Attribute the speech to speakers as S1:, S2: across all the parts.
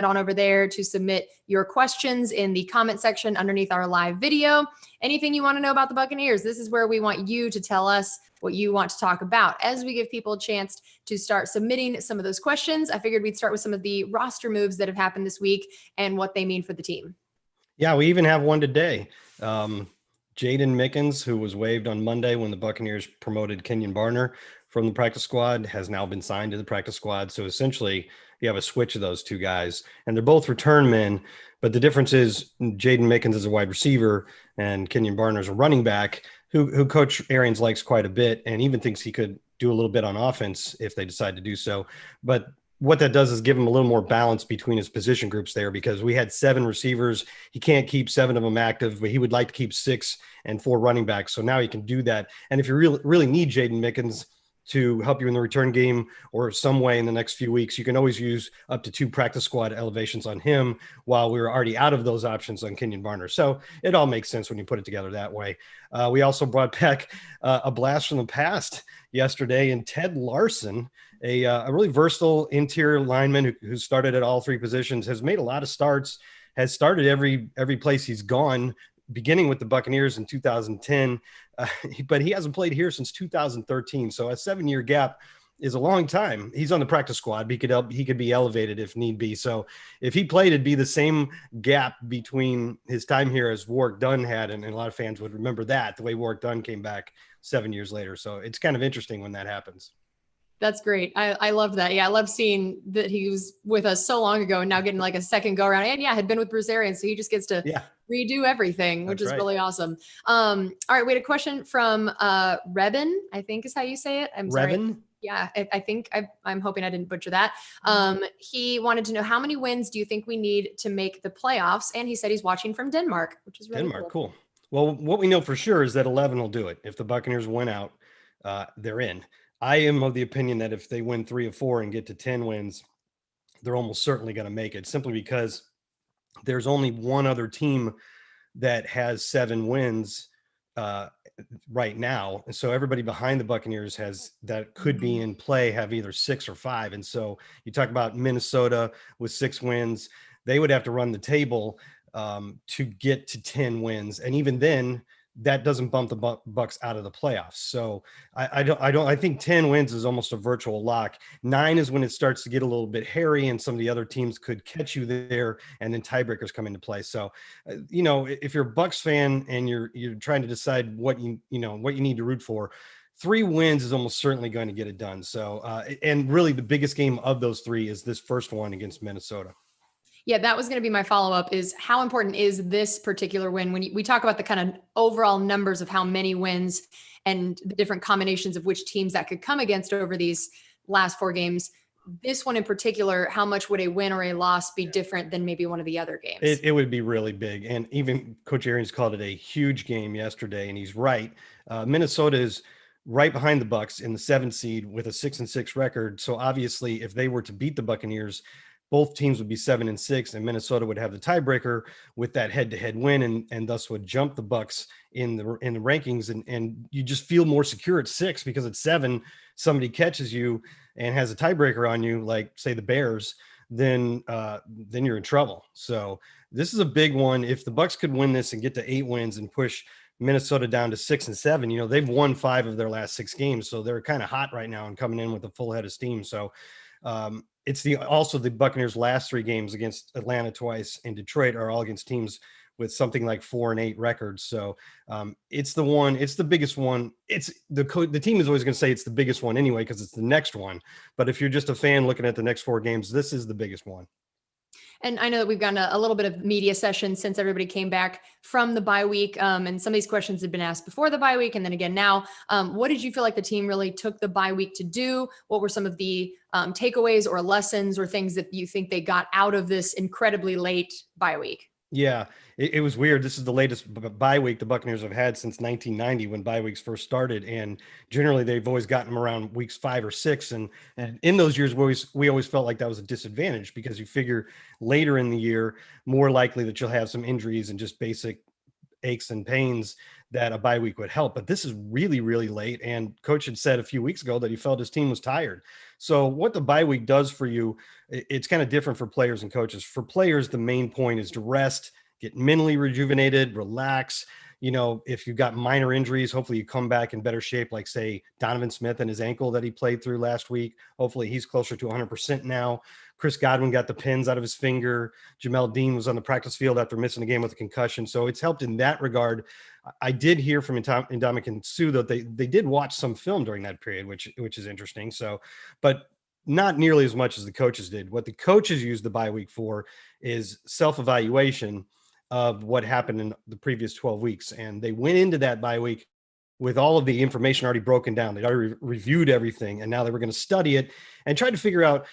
S1: on over there to submit your questions in the comment section underneath our live video. Anything you want to know about the Buccaneers, this is where we want you to tell us what you want to talk about. As we give people a chance to start submitting some of those questions, I figured we'd start with some of the roster moves that have happened this week and what they mean for the team.
S2: Yeah, we even have one today. Jaden Mickens, who was waived on Monday when the Buccaneers promoted Kenyon Barner from the practice squad, has now been signed to the practice squad. So essentially, you have a switch of those two guys, and they're both return men. But the difference is Jaden Mickens is a wide receiver, and Kenyon Barner is a running back who Coach Arians likes quite a bit, and even thinks he could do a little bit on offense if they decide to do so. But what that does is give him a little more balance between his position groups there, because we had 7 receivers. He can't keep 7 of them active, but he would like to keep 6 and 4 running backs. So now he can do that. And if you really need Jaden Mickens to help you in the return game or some way in the next few weeks, you can always use up to 2 practice squad elevations on him while we were already out of those options on Kenyon Barner. So it all makes sense when you put it together that way. We also brought back a blast from the past yesterday in Ted Larson, a really versatile interior lineman who started at all 3 positions, has made a lot of starts, has started every place he's gone, beginning with the Buccaneers in 2010, but he hasn't played here since 2013. So a 7-year gap is a long time. He's on the practice squad. He could be elevated if need be. So if he played, it'd be the same gap between his time here as Warwick Dunn had, and a lot of fans would remember that, the way Warwick Dunn came back 7 years later. So it's kind of interesting when that happens.
S1: That's great. I love that. Yeah, I love seeing that he was with us so long ago and now getting like a second go around. And yeah, had been with Bruce Arians, so he just gets to redo everything, which is really awesome. All right, we had a question from Rebin, I think is how you say it. I'm sorry.
S2: Rebin?
S1: Yeah, I think I'm hoping I didn't butcher that. He wanted to know, how many wins do you think we need to make the playoffs? And he said he's watching from Denmark, which is really
S2: Denmark, cool. Well, what we know for sure is that 11 will do it. If the Buccaneers win out, they're in. I am of the opinion that if they win 3 or 4 and get to 10 wins, they're almost certainly going to make it, simply because there's only one other team that has 7 wins right now. And so everybody behind the Buccaneers that could be in play have either 6 or 5. And so you talk about Minnesota with 6 wins, they would have to run the table to get to 10 wins. And even then, that doesn't bump the Bucs out of the playoffs. So I think 10 wins is almost a virtual lock. 9 is when it starts to get a little bit hairy, and some of the other teams could catch you there, and then tiebreakers come into play. So, if you're a Bucs fan and you're trying to decide what you need to root for, 3 wins is almost certainly going to get it done. So, and really the biggest game of those 3 is this first one against Minnesota.
S1: Yeah, that was going to be my follow-up, is how important is this particular win when we talk about the kind of overall numbers of how many wins and the different combinations of which teams that could come against over these last 4 games. This one in particular, how much would a win or a loss be different than maybe one of the other games?
S2: It would be really big. And even Coach Arians called it a huge game yesterday, and he's right. Minnesota is right behind the Bucs in the 7th seed with a 6-6 record. So obviously, if they were to beat the Buccaneers, both teams would be 7-6, and Minnesota would have the tiebreaker with that head-to-head win, and thus would jump the Bucs in the rankings. And you just feel more secure at 6, because at 7, somebody catches you and has a tiebreaker on you, like say the Bears, then you're in trouble. So this is a big one. If the Bucs could win this and get to 8 wins and push Minnesota down to 6-7, they've won 5 of their last 6 games, so they're kind of hot right now and coming in with a full head of steam. So it's also the Buccaneers' last 3 games against Atlanta twice and Detroit are all against teams with something like 4-8 records. So it's the biggest one. It's the team is always going to say it's the biggest one anyway, because it's the next one. But if you're just a fan looking at the next 4 games, this is the biggest one.
S1: And I know that we've gotten a little bit of media session since everybody came back from the bye week. And some of these questions had been asked before the bye week, and then again now. What did you feel like the team really took the bye week to do? What were some of the takeaways or lessons or things that you think they got out of this incredibly late bye week?
S2: Yeah, it was weird. This is the latest bye week the Buccaneers have had since 1990, when bye weeks first started. And generally they've always gotten them around weeks 5 or 6. And in those years, we always felt like that was a disadvantage, because you figure later in the year, more likely that you'll have some injuries and just basic aches and pains that a bye week would help, but this is really, really late. And coach had said a few weeks ago that he felt his team was tired. So what the bye week does for you, it's kind of different for players and coaches. For players, the main point is to rest, get mentally rejuvenated, relax. If you've got minor injuries, hopefully you come back in better shape, like say Donovan Smith and his ankle that he played through last week. Hopefully he's closer to 100% now. Chris Godwin got the pins out of his finger. Jamel Dean was on the practice field after missing a game with a concussion. So it's helped in that regard. I did hear from Ndamukong Suh that they did watch some film during that period, which is interesting. So, but not nearly as much as the coaches did. What the coaches used the bye week for is self-evaluation of what happened in the previous 12 weeks. And they went into that bye week with all of the information already broken down. They'd already reviewed everything, and now they were going to study it and try to figure out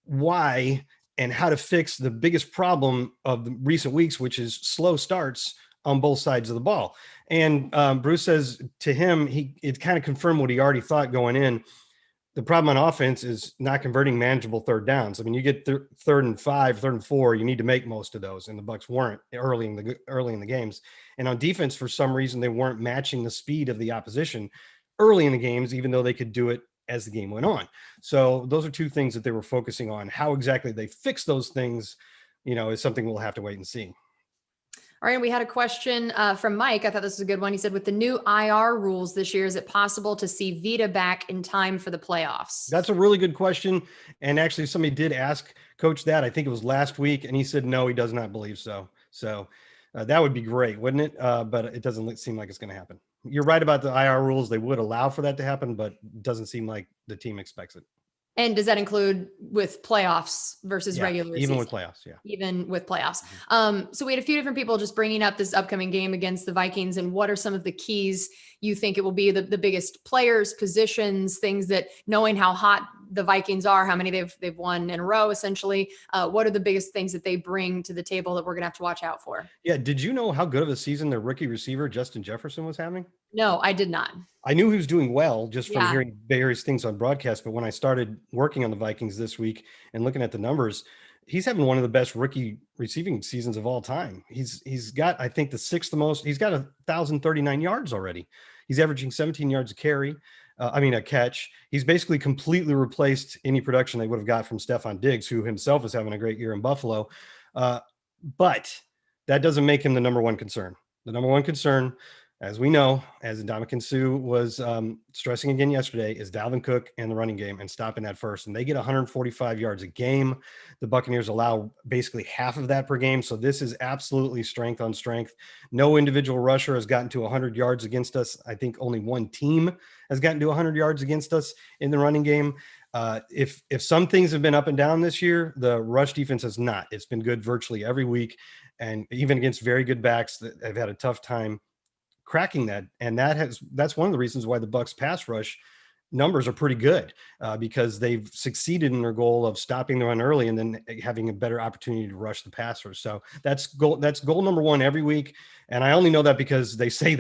S2: why and how to fix the biggest problem of the recent weeks, which is slow starts on both sides of the ball. And Bruce says to him, it kind of confirmed what he already thought going in. The problem on offense is not converting manageable third downs. I mean, you get third and 5, third and 4, you need to make most of those, and the Bucs weren't early in the games. And on defense, for some reason, they weren't matching the speed of the opposition early in the games, even though they could do it as the game went on. So those are two things that they were focusing on. How exactly they fix those things, is something we'll have to wait and see.
S1: All right. We had a question from Mike. I thought this was a good one. He said, with the new IR rules this year, is it possible to see Vita back in time for the playoffs?
S2: That's a really good question. And actually somebody did ask Coach that. I think it was last week. And he said, no, he does not believe so. So that would be great, wouldn't it? But it doesn't seem like it's going to happen. You're right about the IR rules. They would allow for that to happen, but it doesn't seem like the team expects it.
S1: And does that include with playoffs versus regular
S2: season?
S1: Even
S2: with playoffs, yeah.
S1: Even with playoffs. So we had a few different people just bringing up this upcoming game against the Vikings, and what are some of the keys you think it will be, the biggest players, positions, things that, knowing how hot the Vikings are, how many they've won in a row, essentially. What are the biggest things that they bring to the table that we're going to have to watch out for?
S2: Yeah. Did you know how good of a season their rookie receiver, Justin Jefferson, was having?
S1: No, I did not.
S2: I knew he was doing well just from hearing various things on broadcast. But when I started working on the Vikings this week and looking at the numbers, he's having one of the best rookie receiving seasons of all time. He's got, I think, the sixth most. He's got 1,039 yards already. He's averaging 17 yards a carry. A catch. He's basically completely replaced any production they would have got from Stephon Diggs, who himself is having a great year in Buffalo. But that doesn't make him the number one concern. The number one concern, as we know, as Ndamukong Suh was stressing again yesterday, is Dalvin Cook and the running game and stopping that first. And they get 145 yards a game. The Buccaneers allow basically half of that per game. So this is absolutely strength on strength. No individual rusher has gotten to 100 yards against us. I think only one team has gotten to 100 yards against us in the running game. If some things have been up and down this year, the rush defense has not. It's been good virtually every week. And even against very good backs that have had a tough time cracking that. And that's one of the reasons why the Bucs pass rush numbers are pretty good, because they've succeeded in their goal of stopping the run early and then having a better opportunity to rush the passers. So that's goal number one every week. And I only know that because they say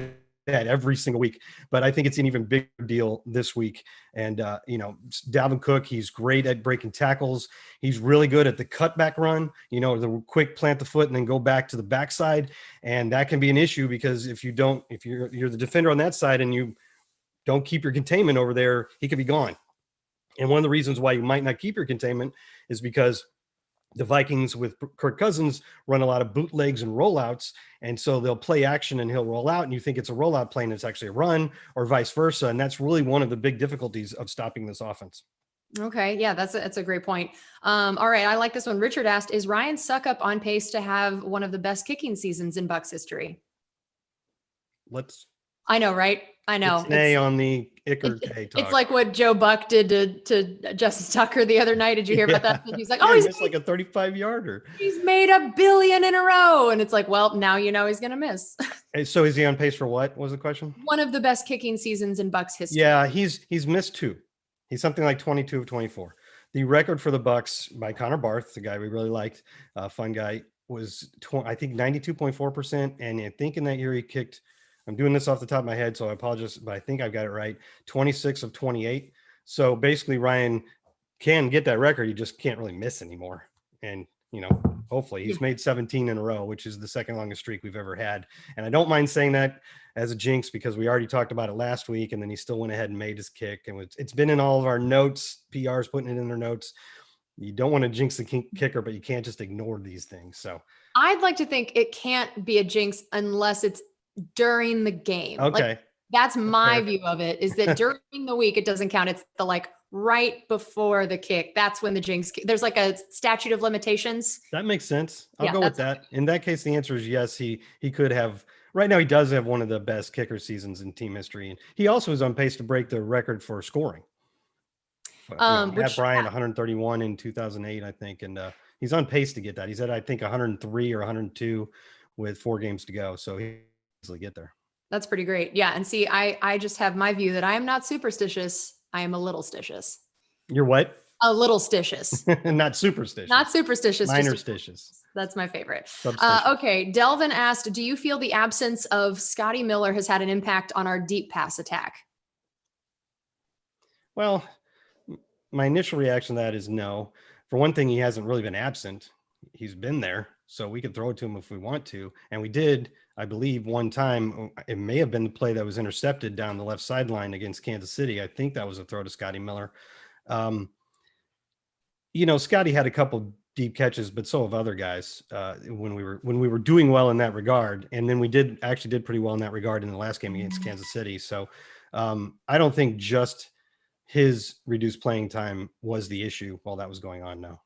S2: that every single week, but I think it's an even bigger deal this week. And, Dalvin Cook, he's great at breaking tackles. He's really good at the cutback run, the quick plant the foot and then go back to the backside. And that can be an issue because if you're the defender on that side and you don't keep your containment over there, he could be gone. And one of the reasons why you might not keep your containment is because the Vikings with Kirk Cousins run a lot of bootlegs and rollouts. And so they'll play action and he'll roll out and you think it's a rollout play and it's actually a run, or vice versa. And that's really one of the big difficulties of stopping this offense.
S1: Okay. Yeah, that's a great point. All right. I like this one. Richard asked, is Ryan Succop on pace to have one of the best kicking seasons in Bucs history? I know, right? I know.
S2: It's on the Icker K talk.
S1: It's like what Joe Buck did to Justin Tucker the other night. Did you hear about that? He's like,
S2: he's missed like a 35-yarder.
S1: He's made $1 billion in a row. And it's like, well, now he's going to miss.
S2: So is he on pace for what was the question?
S1: One of the best kicking seasons in Bucs history.
S2: Yeah, he's missed 2. He's something like 22 of 24. The record for the Bucs by Connor Barth, the guy we really liked, fun guy, was I think 92.4%. And I think in that year he kicked, I'm doing this off the top of my head, so I apologize, but I think I've got it right, 26 of 28. So basically Ryan can get that record. He just can't really miss anymore. And hopefully he's made 17 in a row, which is the second longest streak we've ever had. And I don't mind saying that as a jinx because we already talked about it last week, and then he still went ahead and made his kick. And it's been in all of our notes. PR's putting it in their notes. You don't want to jinx the kicker, but you can't just ignore these things. So
S1: I'd like to think it can't be a jinx unless it's during the game.
S2: Okay.
S1: Like, that's my view of it, is that during the week, it doesn't count. It's the right before the kick. That's when the jinx, there's like a statute of limitations.
S2: That makes sense. I'll go with that. In that case, the answer is yes. He could have. Right now, he does have one of the best kicker seasons in team history. And he also is on pace to break the record for scoring. Matt Bryant, 131 in 2008, I think. And he's on pace to get that. He's at, I think, 103 or 102 with 4 games to go. So he easily get there.
S1: That's pretty great. Yeah. And see, I just have my view that I am not superstitious. I am a little stitious.
S2: You're what?
S1: A little stitious.
S2: Not superstitious.
S1: Not superstitious.
S2: Minor stitious.
S1: That's my favorite. Okay. Delvin asked, do you feel the absence of Scotty Miller has had an impact on our deep pass attack?
S2: Well, my initial reaction to that is no. For one thing, he hasn't really been absent. He's been there, so we could throw it to him if we want to. And we did, I believe, one time. It may have been the play that was intercepted down the left sideline against Kansas City. I think that was a throw to Scotty Miller. Scotty had a couple deep catches, but so have other guys when we were doing well in that regard. And then we did pretty well in that regard in the last game against Kansas City. So I don't think just his reduced playing time was the issue while that was going on now.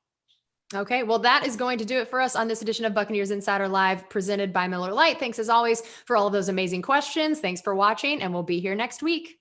S1: Okay, well, that is going to do it for us on this edition of Buccaneers Insider Live, presented by Miller Lite. Thanks as always for all of those amazing questions. Thanks for watching, and we'll be here next week.